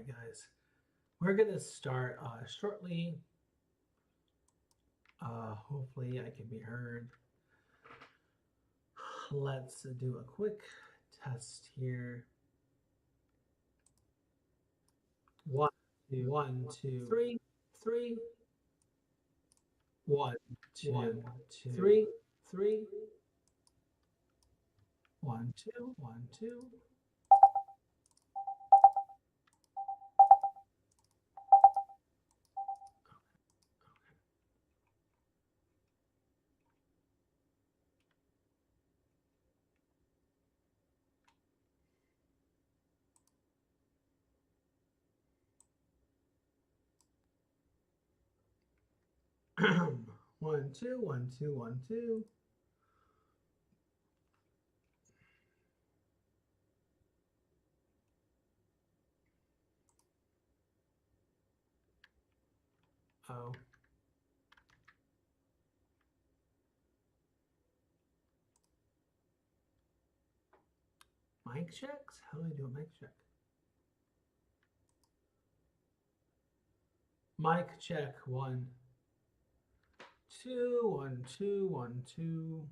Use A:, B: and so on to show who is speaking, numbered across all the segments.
A: guys. We're going to start shortly. Hopefully, I can be heard. Let's do a quick test here. One, two, three. One, two, three. One, two. One, two, one, two, one, two. Oh. Mic checks? How do I do a mic check? Mic check. 1, 2, 1, 2, 1, 2.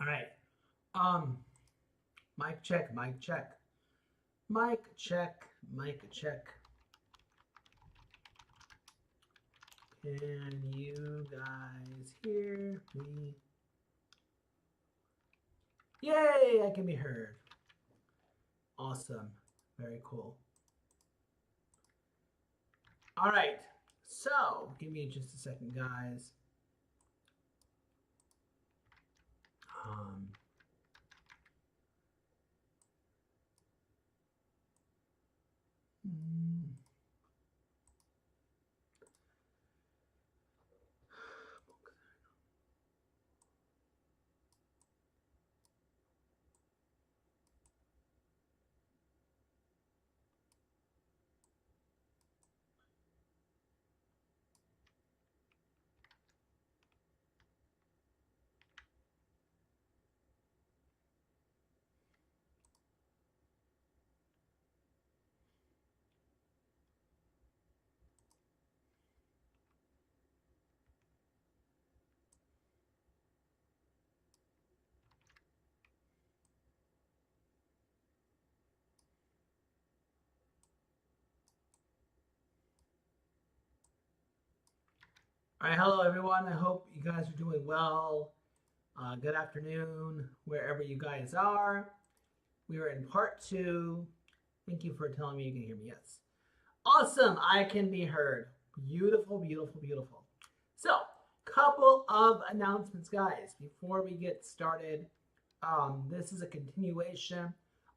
A: All right. Mic check, mic check. Mic check, mic check. Can you guys hear me? Yay, I can be heard. Awesome. Very cool. All right. So, give me just a second, guys. All right, hello everyone. I hope you guys are doing well. Good afternoon, wherever you guys are. We are in part 2. Thank you for telling me you can hear me. Yes. Awesome. I can be heard. Beautiful, beautiful, beautiful. So, couple of announcements, guys, before we get started. This is a continuation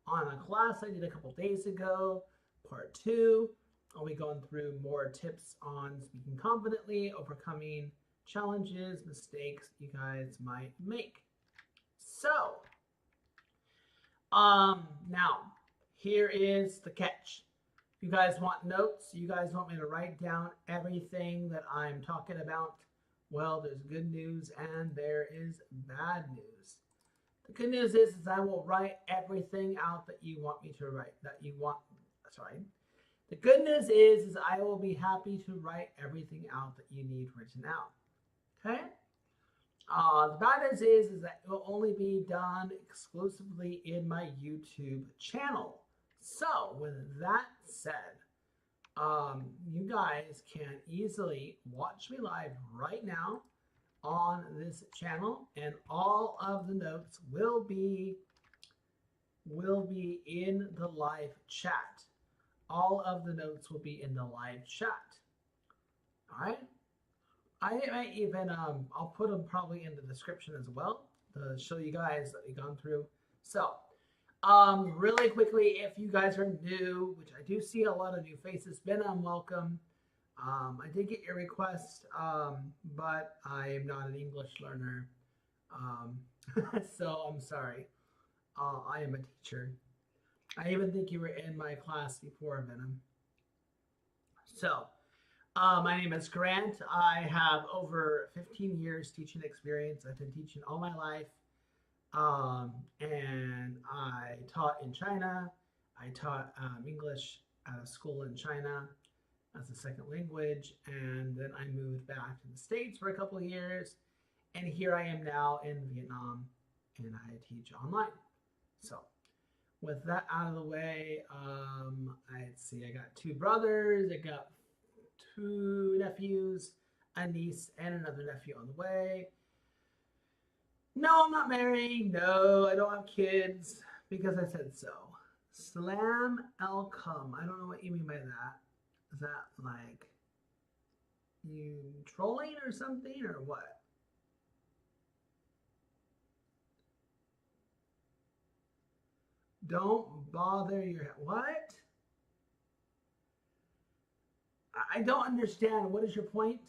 A: on a class I did a couple days ago, part 2. I'll be going through more tips on speaking confidently, overcoming challenges, mistakes you guys might make. So, now, here is the catch. If you guys want notes, you guys want me to write down everything that I'm talking about, well, there's good news and there is bad news. The good news is I will write everything out that you want me to write, The good news is I will be happy to write everything out that you need written out. Okay? The bad news is that it will only be done exclusively in my YouTube channel. So, with that said, you guys can easily watch me live right now on this channel, and all of the notes will be in the live chat. All of the notes will be in the live chat. All right. I might even I'll put them probably in the description as well to show you guys that we've gone through. So, really quickly, if you guys are new, which I do see a lot of new faces, been welcome. I did get your request, but I am not an English learner, so I'm sorry. I am a teacher. I even think you were in my class before, Venom. So, my name is Grant. I have over 15 years teaching experience. I've been teaching all my life. And I taught in China. I taught English at a school in China as a second language. And then I moved back to the States for a couple of years. And here I am now in Vietnam, and I teach online. So, with that out of the way, let's see, I got 2 brothers, I got 2 nephews, a niece, and another nephew on the way. No, I'm not married. No, I don't have kids because I said so. Slam Elcom. I don't know what you mean by that. Is that like you trolling or something or what? Don't bother your what? I don't understand. What is your point?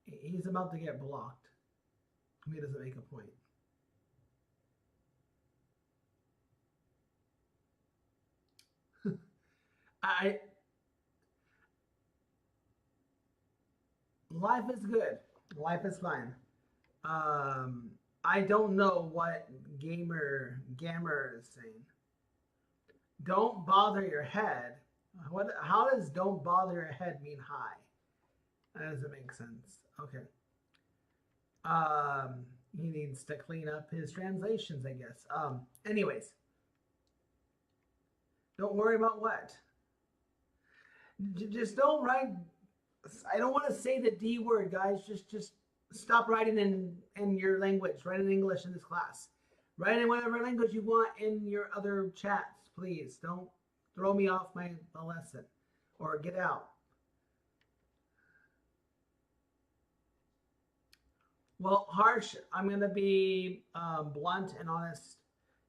A: He's about to get blocked. He doesn't make a point. Life is good. Life is fine. I don't know what Gamer is saying. Don't bother your head. What? How does "don't bother your head" mean hi? That doesn't make sense. Okay. He needs to clean up his translations, I guess. Anyways, don't worry about what. Just don't write. I don't want to say the D word, guys. Just stop writing in your language. Write in English in this class. Write in whatever language you want in your other chats, please. Don't throw me off my lesson or get out. Well, Harsh, I'm going to be blunt and honest.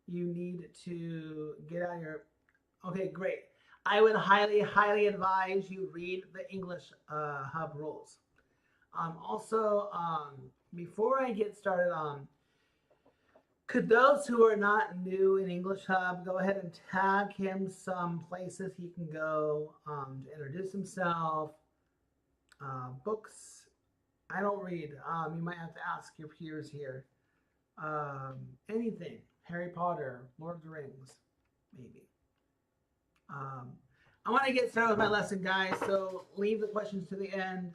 A: You need to get out of your. Okay, great. I would highly, highly advise you read the English Hub rules. Also, before I get started on, could those who are not new in English Hub go ahead and tag him some places he can go to introduce himself, books. I don't read. You might have to ask your peers here. Anything. Harry Potter, Lord of the Rings, maybe. I want to get started with my lesson, guys, so leave the questions to the end.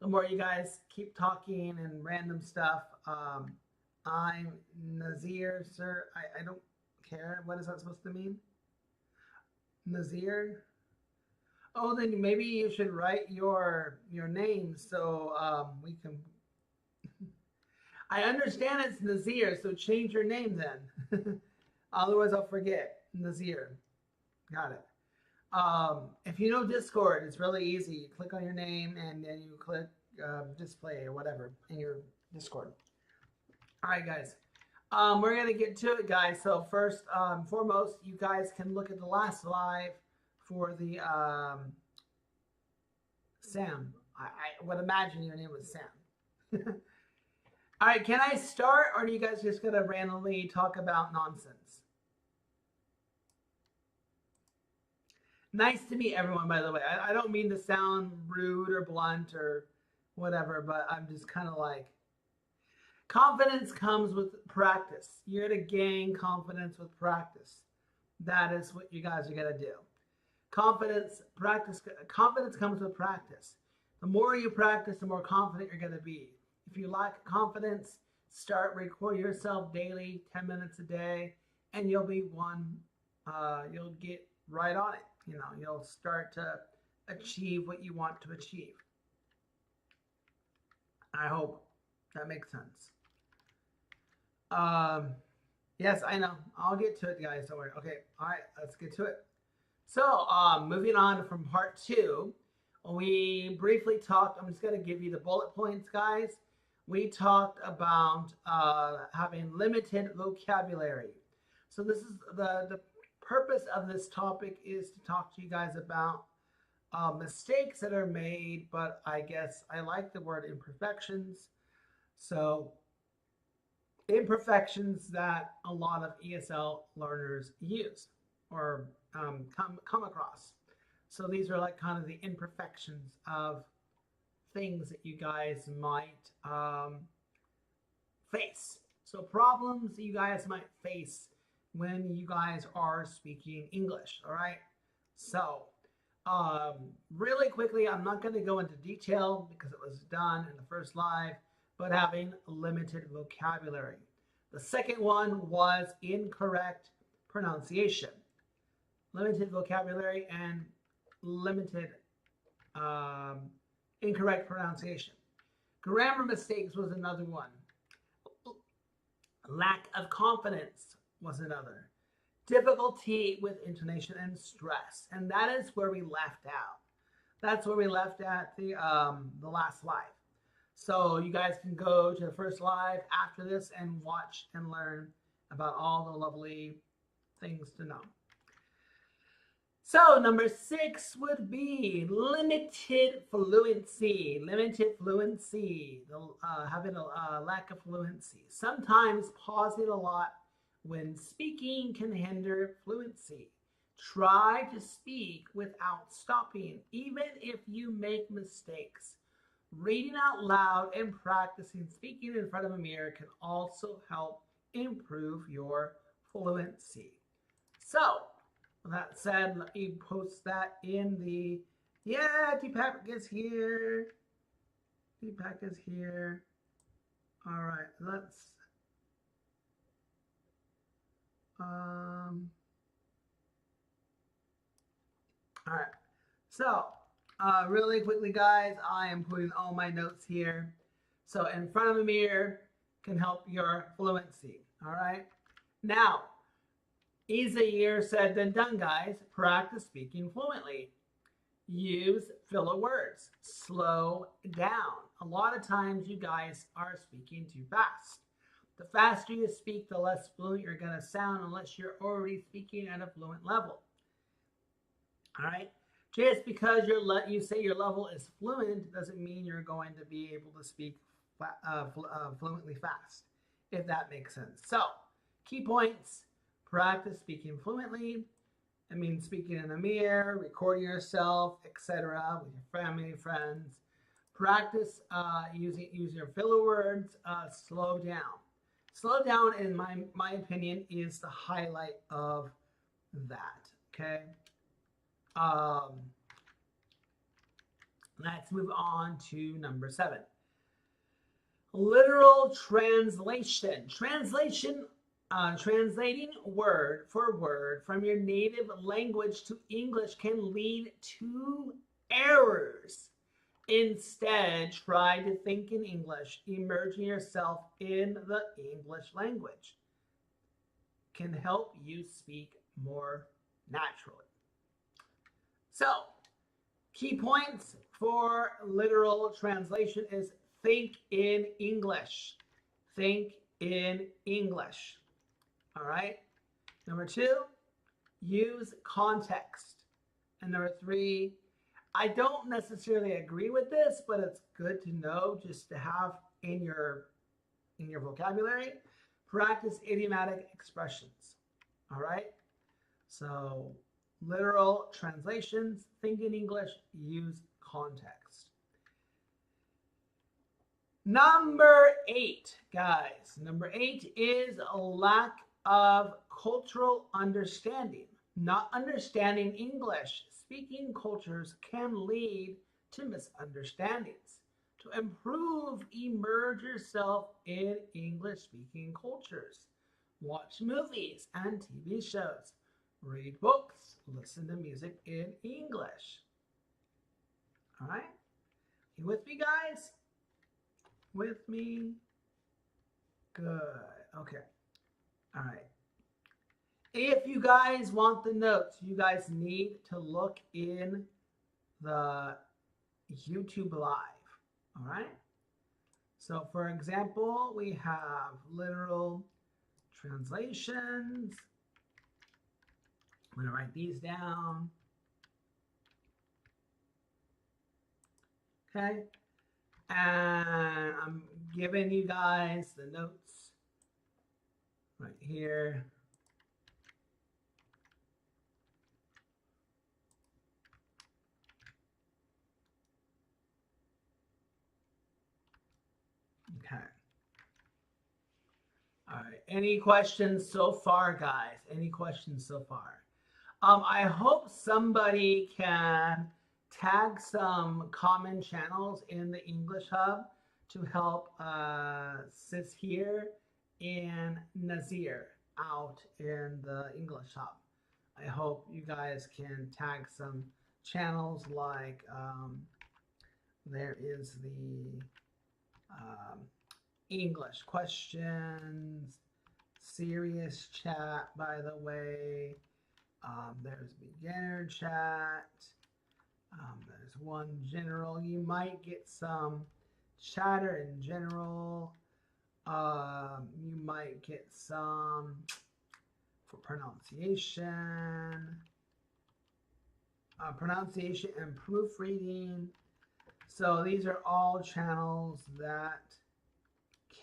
A: The more you guys keep talking and random stuff. I'm Nazir, sir. I don't care. What is that supposed to mean? Nazir? Oh, then maybe you should write your name so we can. I understand it's Nazir, so change your name then. Otherwise, I'll forget. Nazir. Got it. If you know Discord, it's really easy. You click on your name and then you click display or whatever in your Discord. All right, guys. We're going to get to it, guys. So first, foremost, you guys can look at the last live for the Sam. I would imagine your name was Sam. All right, can I start, or are you guys just going to randomly talk about nonsense? Nice to meet everyone, by the way. I don't mean to sound rude or blunt or whatever, but I'm just kind of like, confidence comes with practice. You're going to gain confidence with practice. That is what you guys are going to do. Confidence comes with practice. The more you practice, the more confident you're going to be. If you lack confidence, start recording yourself daily, 10 minutes a day, and you'll be you'll get right on it. You'll start to achieve what you want to achieve. I hope that makes sense. Yes, I know. I'll get to it, guys. Don't worry. Okay, all right, let's get to it. So, moving on from part 2, we briefly talked. I'm just going to give you the bullet points, guys. We talked about having limited vocabulary. So this is the purpose of this topic is to talk to you guys about mistakes that are made, but I guess I like the word imperfections. So imperfections that a lot of ESL learners use or come across. So these are like kind of the imperfections of things that you guys might face. So problems that you guys might face when you guys are speaking English, all right? So really quickly, I'm not going to go into detail because it was done in the first live, but having limited vocabulary. The second one was incorrect pronunciation. Limited vocabulary and limited incorrect pronunciation. Grammar mistakes was another one. Lack of confidence was another. Difficulty with intonation and stress. And that is where we left out. That's where we left at the last live. So you guys can go to the first live after this and watch and learn about all the lovely things to know. So number 6 would be limited fluency. Limited fluency, having a lack of fluency. Sometimes pausing a lot when speaking can hinder fluency. Try to speak without stopping, even if you make mistakes. Reading out loud and practicing speaking in front of a mirror can also help improve your fluency. So, with that said, let me post that in the, Deepak is here. Deepak is here. All right, let's, all right, so really quickly, guys, I am putting all my notes here. So in front of a mirror can help your fluency. All right. Now, easier said than done, guys. Practice speaking fluently. Use filler words. Slow down. A lot of times you guys are speaking too fast. The faster you speak, the less fluent you're going to sound unless you're already speaking at a fluent level. All right. Just because you say your level is fluent doesn't mean you're going to be able to speak fluently fast, if that makes sense. So, key points: practice speaking fluently. I mean, speaking in a mirror, recording yourself, etc., with your family, friends. Practice using your filler words. Slow down. Slow down, in my opinion, is the highlight of that. Okay. Let's move on to number 7. Literal translation. Translating word for word from your native language to English can lead to errors. Instead, try to think in English, immersing yourself in the English language. Can help you speak more naturally. So, key points for literal translation is think in English. Think in English. All right. Number 2, use context. And number 3, I don't necessarily agree with this, but it's good to know just to have in your vocabulary. Practice idiomatic expressions. All right. So, literal translations, think in English, use context. Number 8, guys. Number 8 is a lack of cultural understanding. Not understanding English. Speaking cultures can lead to misunderstandings. To improve, immerse yourself in English-speaking cultures. Watch movies and TV shows. Read books. Listen to music in English. All right? You with me, guys? With me? Good. Okay. All right. If you guys want the notes, you guys need to look in the YouTube Live. All right. So, for example, we have literal translations. I'm going to write these down. Okay. And I'm giving you guys the notes right here. Okay. All right. Any questions so far, guys? Any questions so far? I hope somebody can tag some common channels in the English Hub to help Sis here and Nazir out in the English Hub. I hope you guys can tag some channels like there is the English questions, serious chat, by the way. There's beginner chat. There's one general. You might get some chatter in general. You might get some for pronunciation. Pronunciation and proofreading. So these are all channels that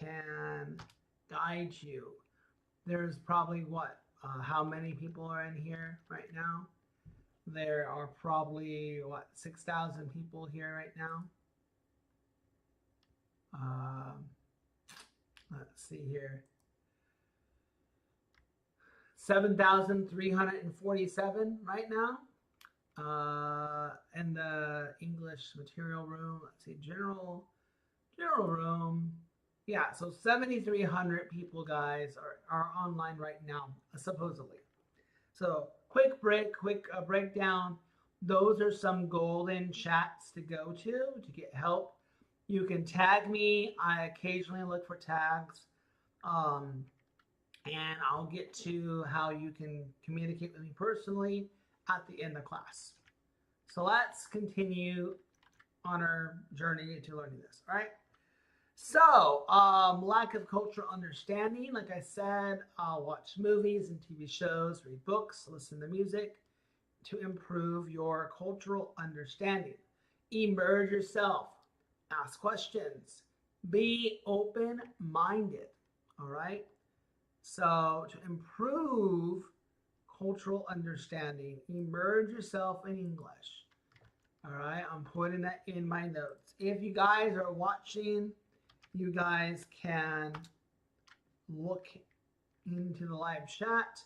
A: can guide you. There's probably what? How many people are in here right now? There are probably, what, 6,000 people here right now? Let's see here. 7,347 right now in the English material room. Let's see, general room. Yeah, so 7,300 people, guys, are online right now, supposedly. So quick breakdown. Those are some golden chats to go to get help. You can tag me. I occasionally look for tags. And I'll get to how you can communicate with me personally at the end of class. So let's continue on our journey to learning this, all right? So, lack of cultural understanding, like I said, I'll watch movies and TV shows, read books, listen to music to improve your cultural understanding. Immerse yourself, ask questions, be open-minded, all right? So, to improve cultural understanding, immerse yourself in English, all right? I'm putting that in my notes. If you guys are watching, you guys can look into the live chat.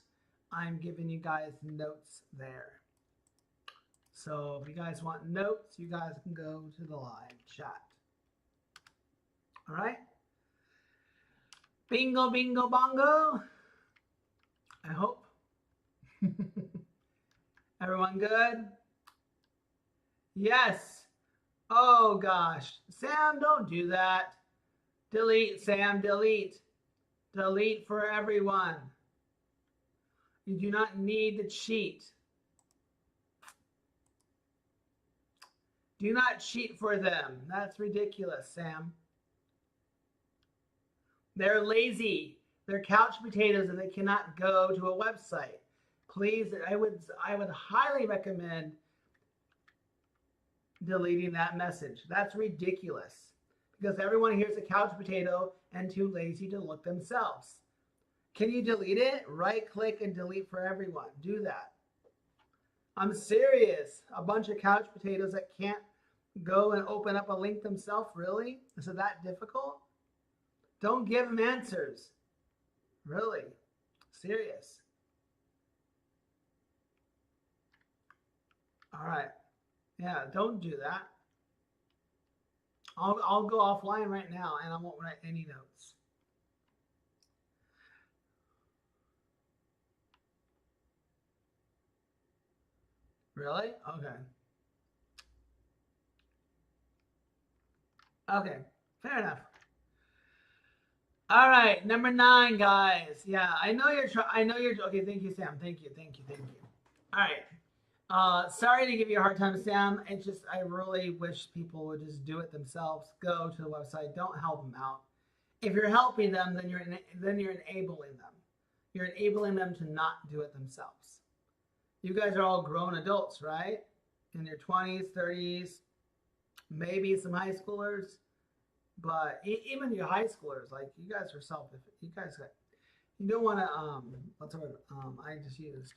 A: I'm giving you guys notes there. So if you guys want notes, you guys can go to the live chat. All right? Bingo, bingo, bongo. I hope. Everyone good? Yes. Oh gosh. Sam, don't do that. Delete, Sam, delete. Delete for everyone. You do not need to cheat. Do not cheat for them. That's ridiculous, Sam. They're lazy. They're couch potatoes and they cannot go to a website. Please, I would highly recommend deleting that message. That's ridiculous. Because everyone here is a couch potato and too lazy to look themselves. Can you delete it? Right click and delete for everyone. Do that. I'm serious. A bunch of couch potatoes that can't go and open up a link themselves. Really? Is it that difficult? Don't give them answers. Really? Serious. All right. Yeah, don't do that. I'll go offline right now and I won't write any notes. Really? Okay. Okay. Fair enough. All right, number 9, guys. Yeah, I know you're trying. I know you're. Okay, thank you, Sam. Thank you, thank you, thank you. All right. Sorry to give you a hard time, Sam. It's just I really wish people would just do it themselves. Go to the website. Don't help them out. If you're helping them, then you're enabling them. You're enabling them to not do it themselves. You guys are all grown adults, right? In your 20s, 30s, maybe some high schoolers, but even your high schoolers, like you guys are you guys got, you don't want to what's the word I just used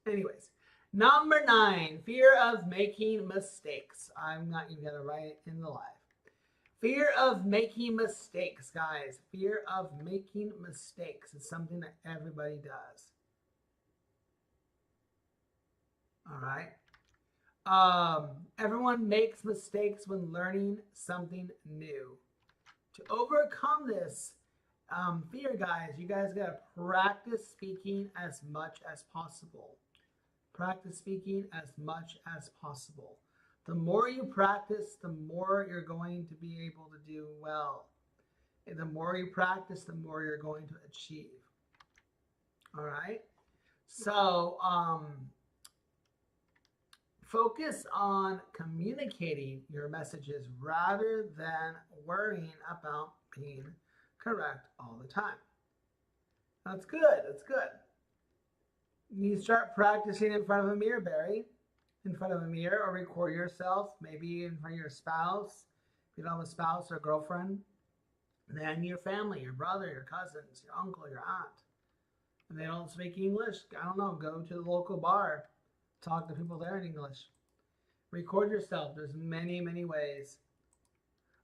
A: anyways. Number 9, fear of making mistakes. I'm not even gonna write it in the live. Fear of making mistakes, guys. Fear of making mistakes is something that everybody does. All right. Everyone makes mistakes when learning something new. To overcome this fear, guys, you guys got to practice speaking as much as possible. Practice speaking as much as possible. The more you practice, the more you're going to be able to do well. And the more you practice, the more you're going to achieve. All right? So, focus on communicating your messages rather than worrying about being correct all the time. That's good. That's good. You start practicing in front of a mirror, Barry. In front of a mirror, or record yourself, maybe in front of your spouse. If you don't have a spouse or girlfriend, then your family, your brother, your cousins, your uncle, your aunt. And they don't speak English, I don't know, go to the local bar. Talk to people there in English. Record yourself. There's many, many ways.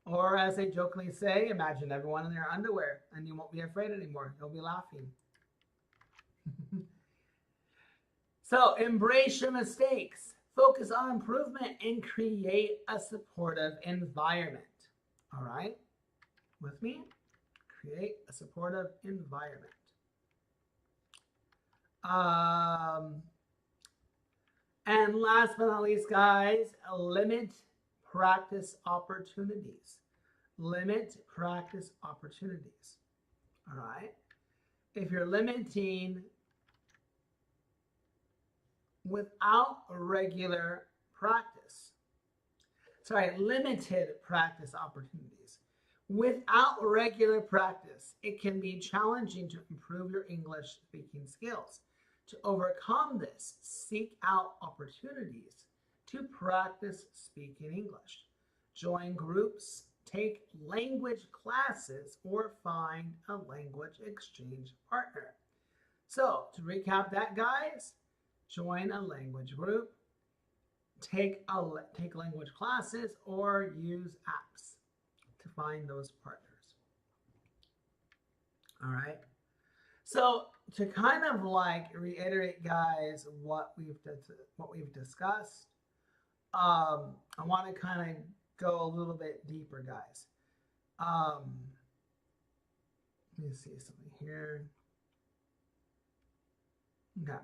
A: Or as they jokingly say, imagine everyone in their underwear and you won't be afraid anymore. You'll be laughing. So embrace your mistakes. Focus on improvement and create a supportive environment. All right? With me? Create a supportive environment. And last but not least, guys, limit practice opportunities. Limit practice opportunities. All right? If you're limiting without regular practice, limited practice opportunities. Without regular practice, it can be challenging to improve your English speaking skills. To overcome this, seek out opportunities to practice speaking English. Join groups, take language classes, or find a language exchange partner. So, to recap that, guys, join a language group, take language classes, or use apps to find those partners. All right. So to kind of like reiterate, guys, what we've discussed, I want to kind of go a little bit deeper, guys. Let me see something here. Okay.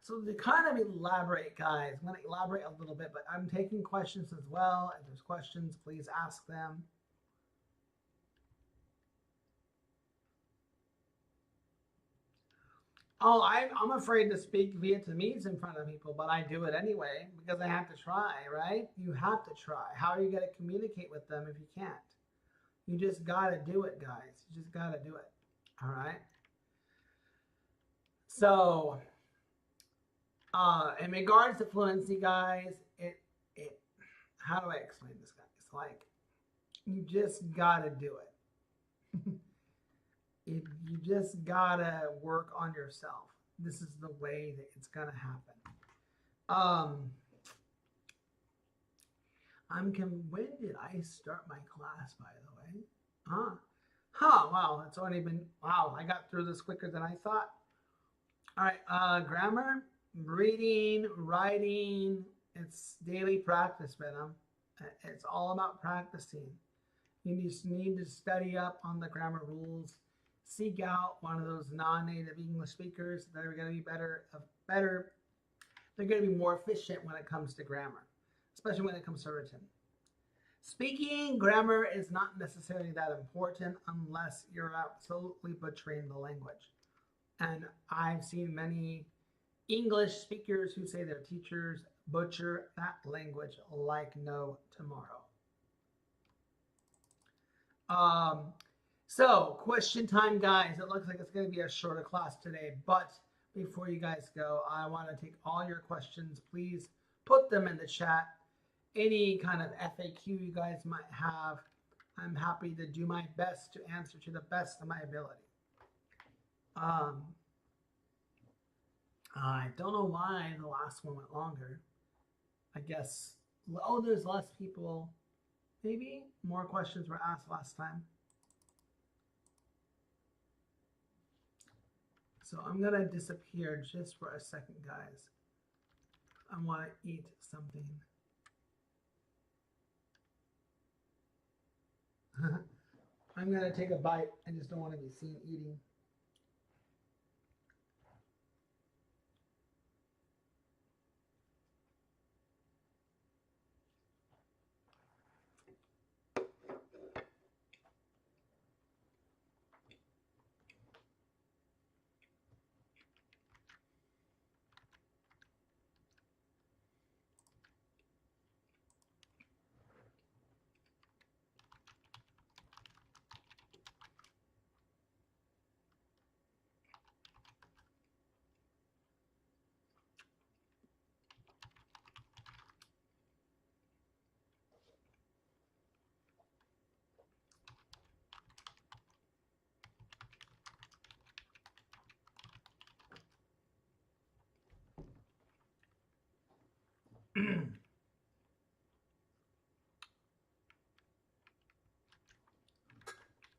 A: So to kind of elaborate, guys, I'm going to elaborate a little bit, but I'm taking questions as well. If there's questions, please ask them. Oh, I'm afraid to speak Vietnamese in front of people, but I do it anyway because I have to try, right? You have to try. How are you going to communicate with them if you can't? You just got to do it, guys. You just got to do it. All right? So, in regards to fluency, guys, how do I explain this, guys? Like, you just got to do it. You just gotta work on yourself. This is the way that it's gonna happen. When did I start my class, by the way? Wow, it's only been, wow, I got through this quicker than I thought. All right, grammar, reading, writing, it's daily practice, Venom. It's all about practicing. You just need to study up on the grammar rules. Seek out one of those non-native English speakers that are going to be better. They're going to be more efficient when it comes to grammar, especially when it comes to written. Speaking grammar is not necessarily that important unless you're absolutely butchering the language. And I've seen many English speakers who say their teachers butcher that language like no tomorrow. So question time, guys. It looks like it's going to be a shorter class today, but before you guys go, I want to take all your questions. Please put them in the chat. Any kind of FAQ you guys might have, I'm happy to do my best to answer to the best of my ability. I don't know why the last one went longer. I guess, oh, there's less people. Maybe more questions were asked last time. So I'm going to disappear just for a second, guys. I want to eat something. I'm going to take a bite. I just don't want to be seen eating.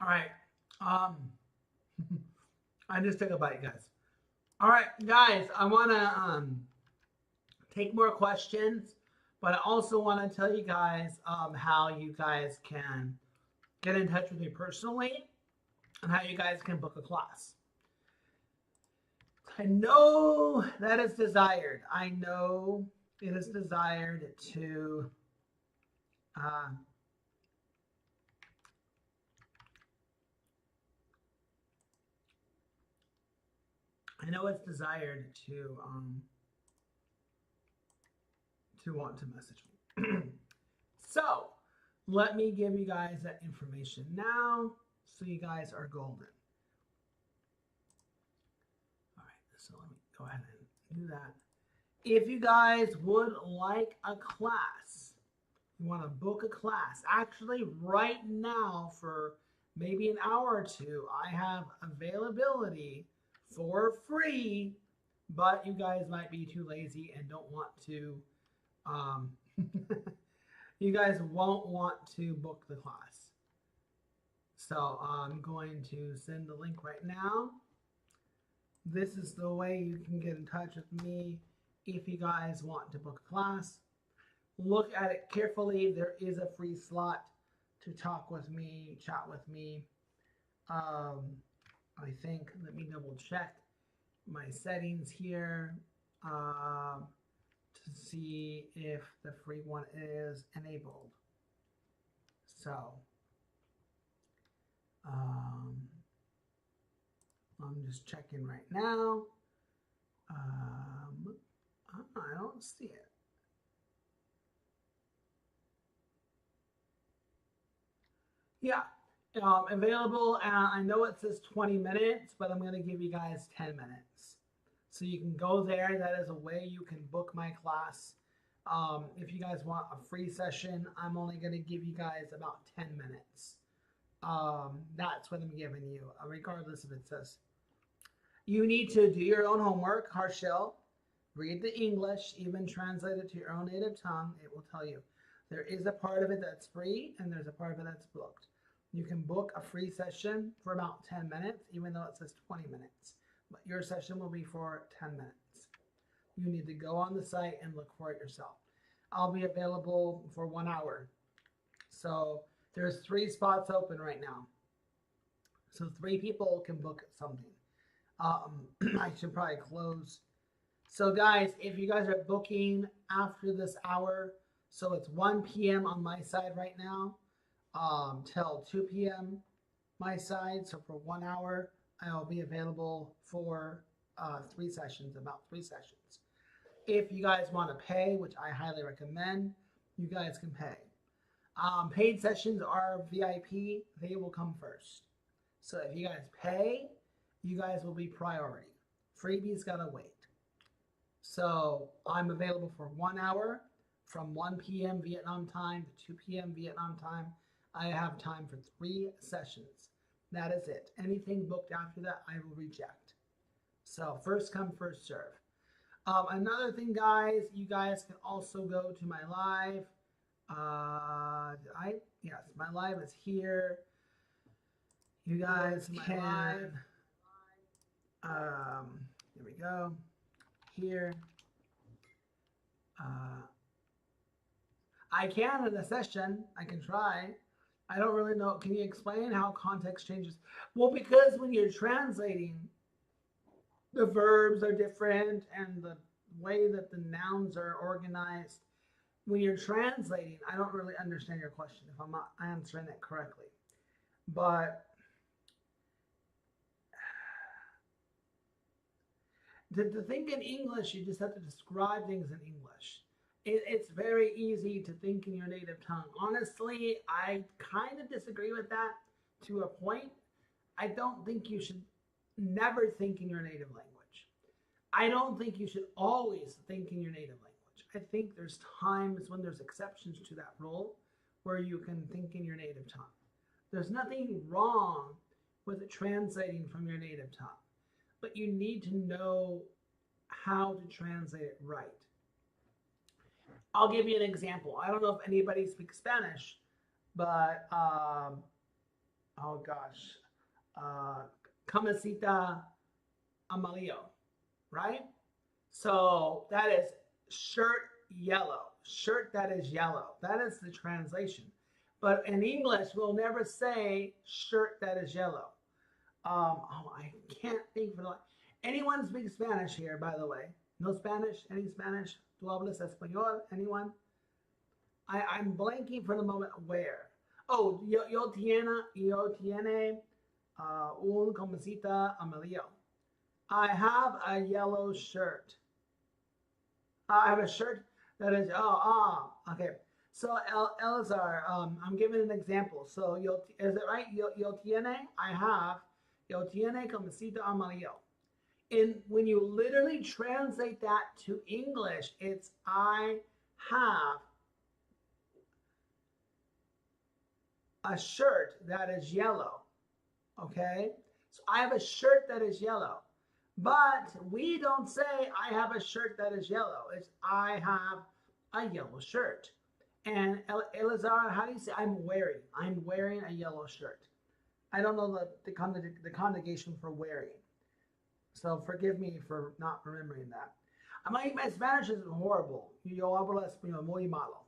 A: All right. I just took a bite, guys. All right, guys, I want to take more questions, but I also want to tell you guys how you guys can get in touch with me personally and how you guys can book a class. I know that is desired. I know it is desired to want to message me. So let me give you guys that information now so you guys are golden. All right, so let me go ahead and do that. If you guys would like a class, you want to book a class, actually right now for maybe an hour or two, I have availability for free, but you guys might be too lazy and don't want to, you guys won't want to book the class. So I'm going to send the link right now. This is the way you can get in touch with me if you guys want to book a class. Look at it carefully. There is a free slot to talk with me, chat with me. I think, let me double check my settings here to see if the free one is enabled. So I'm just checking right now. I don't see it. Yeah, available. I know it says 20 minutes, but I'm going to give you guys 10 minutes. So you can go there. That is a way you can book my class. If you guys want a free session, I'm only going to give you guys about 10 minutes. That's what I'm giving you, regardless if it says. You need to do your own homework, hard shell, read the English, even translate it to your own native tongue. It will tell you. There is a part of it that's free, and there's a part of it that's booked. You can book a free session for about 10 minutes, even though it says 20 minutes. But your session will be for 10 minutes. You need to go on the site and look for it yourself. I'll be available for 1 hour. So there's 3 spots open right now. So 3 people can book something. I should probably close. So guys, if you guys are booking after this hour, so it's 1 p.m. on my side right now, till 2 p.m. my side. So for 1 hour, I'll be available for 3 sessions, about 3 sessions. If you guys want to pay, which I highly recommend, you guys can pay. Paid sessions are VIP. They will come first. So if you guys pay, you guys will be priority. Freebies gotta wait. So I'm available for 1 hour from 1 p.m. Vietnam time to 2 p.m. Vietnam time. I have time for 3 sessions. That is it. Anything booked after that, I will reject. So first come, first serve. Another thing, guys, you guys can also go to my live. Yes, my live is here. You guys can. Here we go. Here. I can in a session. I can try. I don't really know. Can you explain how context changes? Well, because when you're translating, the verbs are different and the way that the nouns are organized. When you're translating, I don't really understand your question if I'm not answering it correctly. But to think in English, you just have to describe things in English. It's very easy to think in your native tongue. Honestly, I kind of disagree with that to a point. I don't think you should never think in your native language. I don't think you should always think in your native language. I think there's times when there's exceptions to that rule where you can think in your native tongue. There's nothing wrong with translating from your native tongue, but you need to know how to translate it right. I'll give you an example. I don't know if anybody speaks Spanish, but oh gosh, camisita amarillo, right? So that is shirt yellow, shirt that is yellow. That is the translation. But in English, we'll never say shirt that is yellow. I can't think for the. Anyone speak Spanish here, by the way? No Spanish? Any Spanish? ¿Tú hablas español? Anyone? I'm blanking for the moment where. Oh, yo tiene un camisita amarillo. I have a yellow shirt. I have a shirt that is, okay. So Elazar, I'm giving an example. So is it right? Yo tiene, I have, yo tiene camisita amarillo. And when you literally translate that to English, it's I have a shirt that is yellow. Okay? So I have a shirt that is yellow. But we don't say I have a shirt that is yellow. It's I have a yellow shirt. And Elazar, how do you say I'm wearing? I'm wearing a yellow shirt. I don't know the conjugation for wearing. So forgive me for not remembering that. My Spanish is horrible. Yo hablo español muy malo.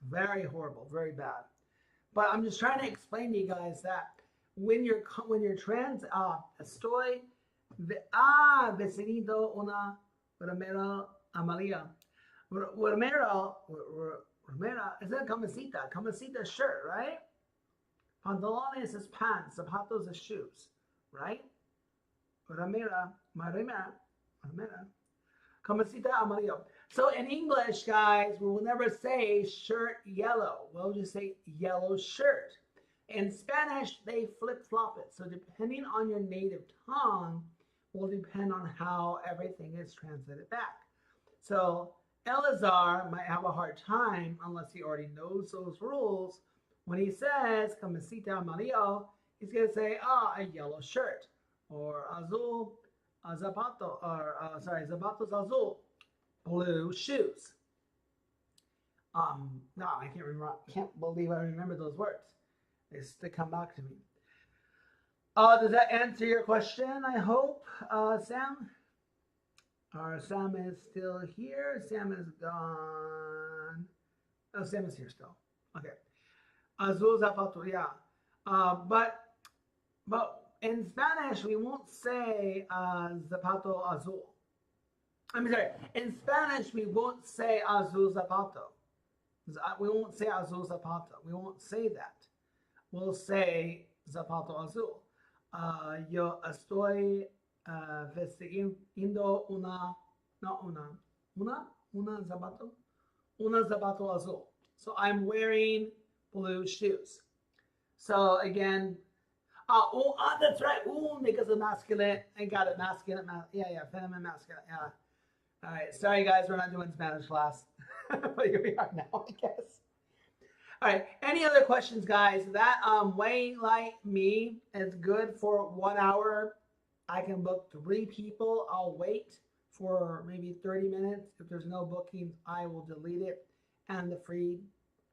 A: Very horrible, very bad. But I'm just trying to explain to you guys that when you're estoy vestido una remera amarilla. Remera is that camisita? Camisita shirt, right? Pantalones is pants, zapatos is shoes, right? Remera. Camisita amarillo. So in English, guys, we will never say shirt yellow. We'll just say yellow shirt. In Spanish, they flip-flop it. So depending on your native tongue will depend on how everything is translated back. So Elazar might have a hard time, unless he already knows those rules. When he says camisita amarillo, he's going to say, a yellow shirt. Or azul zapato, or zapatos azul, blue shoes. No, I can't remember. I can't believe I remember those words. They come back to me. Does that answer your question? I hope, Sam. Or Sam is still here. Sam is gone. Same as here still. Okay. Azul zapato, yeah. But in Spanish we won't say zapato azul. I'm sorry. In Spanish we won't say azul zapato. We won't say azul zapato. We won't say that. We'll say zapato azul. Yo estoy vestindo una zapato, una zapato azul. So I'm wearing blue shoes. So again, that's right. Because of masculine. I got it. Masculine. Yeah. Feminine, masculine. Yeah. All right. Sorry, guys. We're not doing Spanish class. But here we are now, I guess. All right. Any other questions, guys? That Way Like Me is good for 1 hour. I can book 3 people. I'll wait for maybe 30 minutes. If there's no bookings, I will delete it, and the free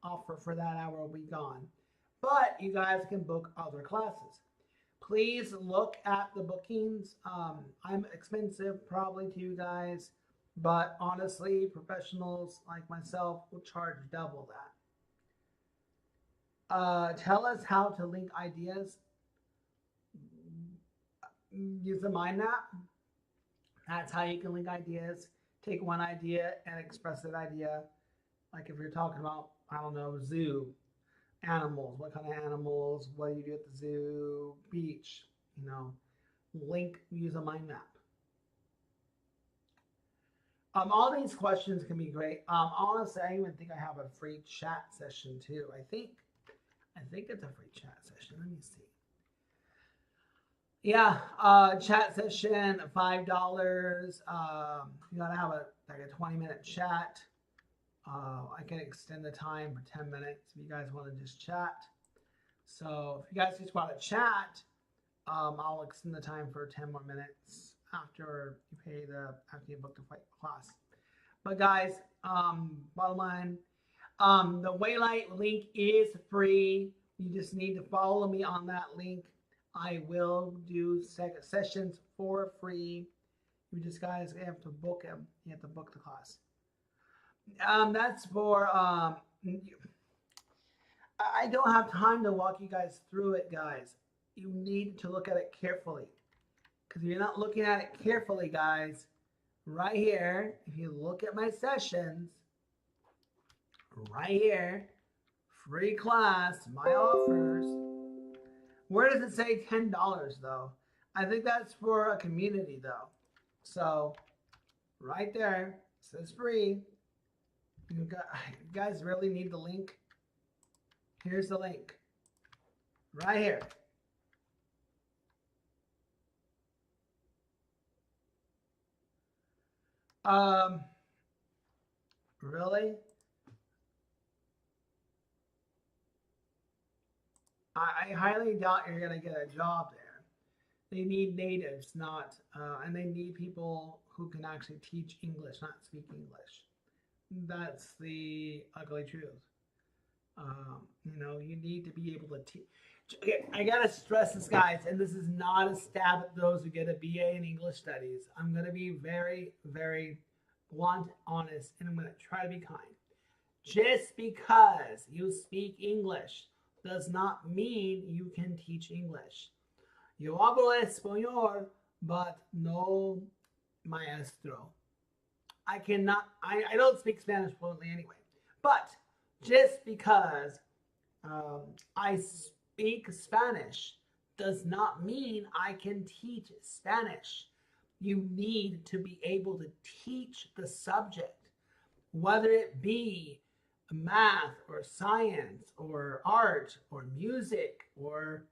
A: offer for that hour will be gone. But you guys can book other classes. Please look at the bookings. I'm expensive probably to you guys, but honestly, professionals like myself will charge double that. Tell us how to link ideas. Use the mind map. That's how you can link ideas. Take one idea and express that idea. Like if you're talking about, I don't know, zoo, animals, what kind of animals, what do you do at the zoo, beach, link, use a mind map. All these questions can be great. Honestly, I even think I have a free chat session too. I think it's a free chat session. Let me see. Yeah, chat session, $5. You gotta have a 20-minute chat. I can extend the time for 10 minutes if you guys want to just chat. So if you guys just want to chat, I'll extend the time for 10 more minutes after you book the class. But guys, bottom line, the Waylight link is free. You just need to follow me on that link. I will do sessions for free. You just guys have to book them. You have to book the class. That's for I don't have time to walk you guys through it, guys. You need to look at it carefully. Because if you're not looking at it carefully, guys, right here, if you look at my sessions, right here, free class, my offers. Where does it say $10 though? I think that's for a community though. So right there, it says free. You guys really need the link. Here's the link. Right here. Really? I highly doubt you're going to get a job there. They need natives, and they need people who can actually teach English, not speak English. That's the ugly truth. You need to be able to teach. Okay, I gotta stress this, guys, and this is not a stab at those who get a BA in English Studies. I'm gonna be very, very blunt, honest, and I'm gonna try to be kind. Just because you speak English does not mean you can teach English. Yo hablo español, but no maestro. I don't speak Spanish fluently anyway. But just because I speak Spanish does not mean I can teach Spanish. You need to be able to teach the subject, whether it be math or science or art or music or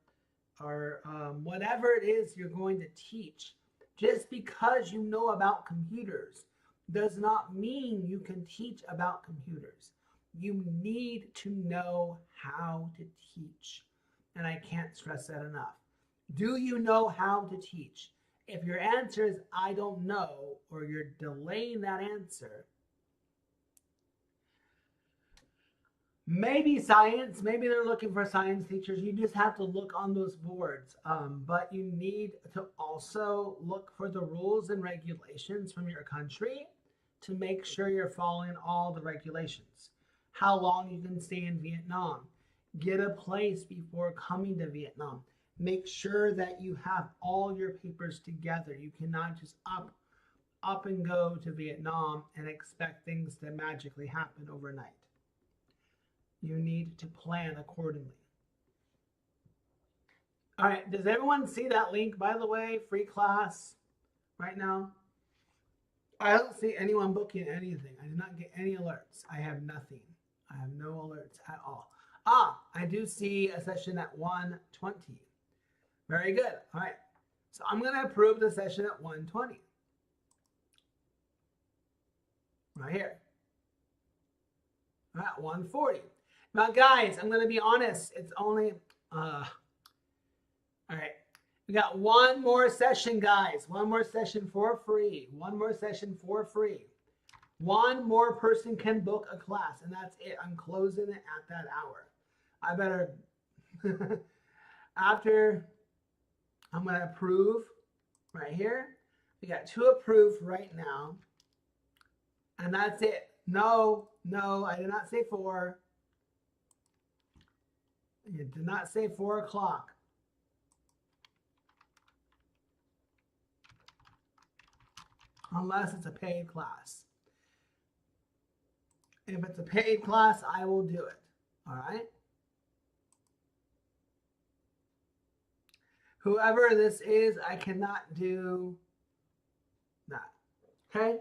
A: whatever it is you're going to teach. Just because you know about computers does not mean you can teach about computers. You need to know how to teach. And I can't stress that enough. Do you know how to teach? If your answer is, I don't know, or you're delaying that answer, maybe science, maybe they're looking for science teachers. You just have to look on those boards. But you need to also look for the rules and regulations from your country to make sure you're following all the regulations. how long you can stay in Vietnam. Get a place before coming to Vietnam. Make sure that you have all your papers together. You cannot just up and go to Vietnam and expect things to magically happen overnight. You need to plan accordingly. All right, does everyone see that link, by the way? Free class right now. I don't see anyone booking anything. I did not get any alerts. I have nothing. I have no alerts at all. I do see a session at 1:20. Very good. All right. So I'm going to approve the session at 1:20. Right here. All right, 1:40. Now, guys, I'm going to be honest. It's only, all right. We got one more session, guys. One more session for free. One more session for free. One more person can book a class, and that's it. I'm closing it at that hour. I better, after, I'm going to approve right here. We got 2 approved right now, and that's it. No, I did not say 4. You did not say 4 o'clock. Unless it's a paid class. If it's a paid class, I will do it. All right? Whoever this is, I cannot do that. Okay?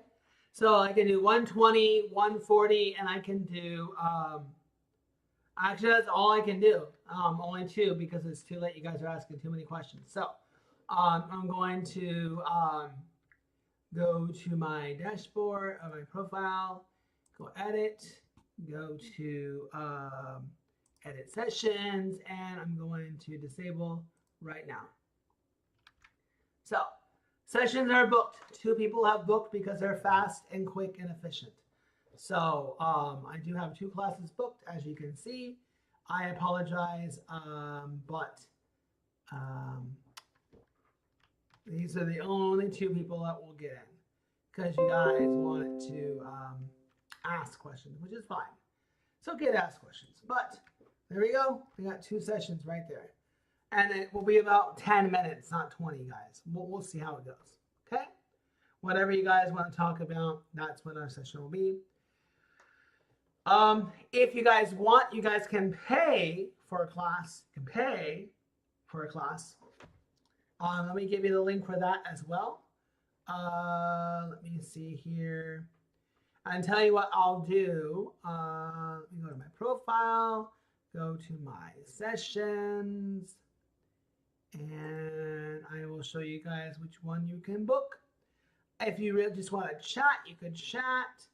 A: So I can do 1:20, 1:40, and I can do, actually that's all I can do. Only 2 because it's too late. You guys are asking too many questions. So I'm going to go to my dashboard of my profile, go edit, go to edit sessions, and I'm going to disable right now. So sessions are booked. 2 people have booked because they're fast and quick and efficient. So I do have 2 classes booked, as you can see. I apologize, but these are the only 2 people that will get in because you guys wanted to ask questions, which is fine. It's okay to ask questions, but there we go. We got 2 sessions right there. And it will be about 10 minutes, not 20, guys. We'll see how it goes, okay? Whatever you guys want to talk about, that's what our session will be. If you guys want, you guys can pay for a class. You can pay for a class. Let me give you the link for that as well. Let me see here. And tell you what I'll do. Let me go to my profile, go to my sessions, and I will show you guys which one you can book. If you really just want to chat, you could chat.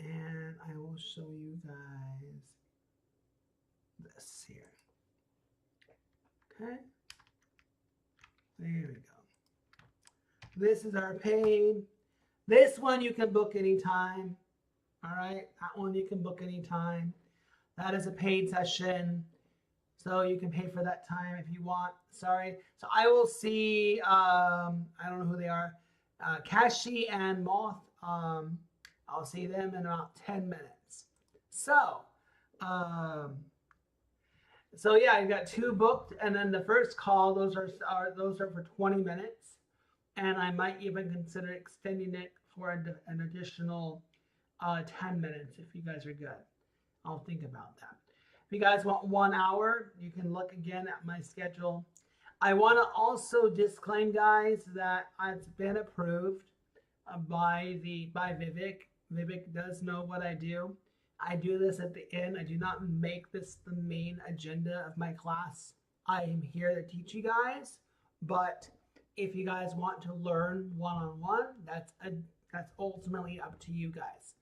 A: And I will show you guys this here. Okay. There we go. This is our paid. This one you can book anytime. All right. That one you can book anytime. That is a paid session. So you can pay for that time if you want. Sorry. So I will see, I don't know who they are. Kashi and Moth. I'll see them in about 10 minutes. So yeah, I've got 2 booked, and then the first call, those are for 20 minutes, and I might even consider extending it for an additional 10 minutes if you guys are good. I'll think about that. If you guys want 1 hour, you can look again at my schedule. I want to also disclaim, guys, that it's been approved by Vivek. Vivek does know what I do. I do this at the end. I do not make this the main agenda of my class. I am here to teach you guys, but if you guys want to learn one-on-one, that's ultimately up to you guys.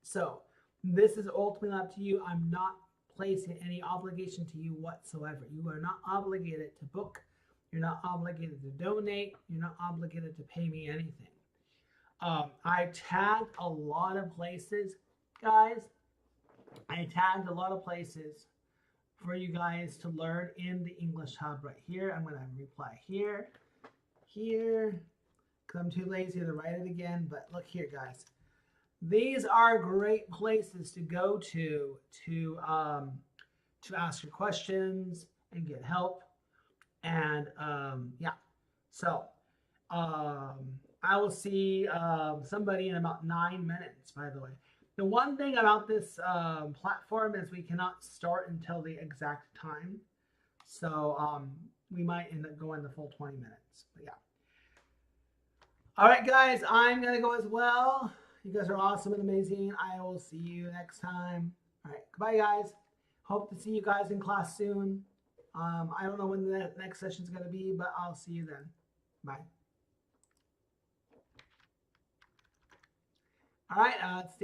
A: So this is ultimately up to you. I'm not placing any obligation to you whatsoever. You are not obligated to book. You're not obligated to donate. You're not obligated to pay me anything. I tagged a lot of places, guys. I tagged a lot of places for you guys to learn in the English Hub right here. I'm going to reply here, because I'm too lazy to write it again. But look here, guys. These are great places to go to ask your questions and get help. And yeah, so I will see somebody in about 9 minutes, by the way. The one thing about this platform is we cannot start until the exact time. So we might end up going the full 20 minutes. But yeah. All right, guys, I'm going to go as well. You guys are awesome and amazing. I will see you next time. All right, goodbye, guys. Hope to see you guys in class soon. I don't know when the next session is going to be, but I'll see you then. Bye. All right,